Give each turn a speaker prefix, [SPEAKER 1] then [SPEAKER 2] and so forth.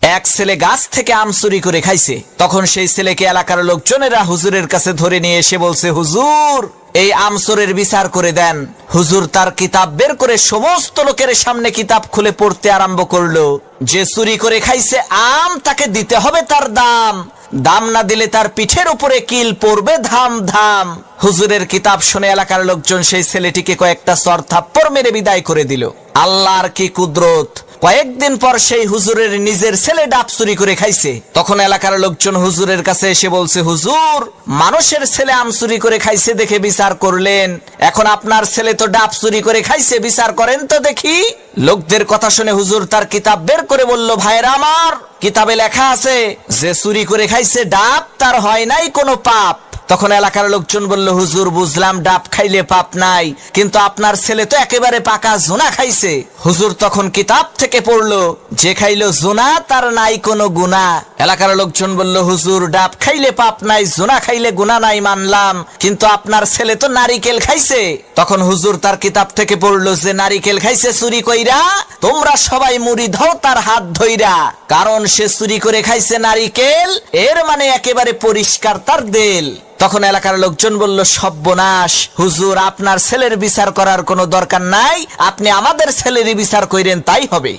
[SPEAKER 1] এক ছেলে গাছ থেকে আম চুরি করে খাইছে। তখন সেই ছেলেকে এলাকার লোকজনেরা হুজুরের কাছে ধরে নিয়ে এসে বলছে, হুজুর এই আম চোরের বিচার করে দেন। হুজুর তার কিতাব বের করে সমস্ত লোকের সামনে কিতাব খুলে পড়তে আরম্ভ করলো। যে চুরি করে খাইছে আম তাকে দিতে হবে তার দাম, দাম না দিলে তার পিঠের উপরে কিল পড়বে ধাম ধাম। হুজুরের কিতাব শুনে এলাকার লোকজন সেই ছেলেটিকে কয়েকটা চর থাপ্পড় মেরে বিদায় করে দিল। আল্লাহর কি কুদরত! কয়েকদিন পর সেই হুজুরের নিজের ছেলে ডাব চুরি করে খাইছে। তখন এলাকার লোকজন হুজুরের কাছে এসে বলছে, হুজুর মানুষের ছেলে আম চুরি করে খাইছে দেখে বিচার করলেন, এখন আপনার ছেলে তো ডাব চুরি করে খাইছে, বিচার করেন তো দেখি। লোকদের কথা শুনে হুজুর তার কিতাব বের করে বলল, ভাইরা আমার, কিতাবে লেখা আছে যে চুরি করে খাইছে ডাব তার হয় নাই কোনো পাপ। তখন এলাকার লোকজন বলল, হুজুর বুঝলাম ডাব খাইলে পাপ নাই, কিন্তু আপনার ছেলে তো একেবারে পাকা জোনা খাইছে। হুজুর তখন কিতাব থেকে পড়লো, যে খাইলো জোনা তার নাই কোনো গুনাহ। এলাকার লোকজন বলল, হুজুর ডাব খাইলে পাপ নাই, জোনা খাইলে গুনাহ নাই মানলাম, কিন্তু আপনার ছেলে তো নারিকেল খাইছে। তখন হুজুর তার কিতাব থেকে পড়লো, যে নারিকেল খাইছে চুরি কইরা, তোমরা সবাই মুড়ি দাও তার হাত ধইরা, কারণ সে চুরি করে খাইছে নারিকেল, এর মানে একেবারে পরিষ্কার তার দেল। তখন এলাকার লোকজন বলল, সর্বনাশ, হুজুর আপনার ছেলের বিচার করার কোনো দরকার নাই, আপনি আমাদের ছেলেরই বিচার কইরেন তাই হবে।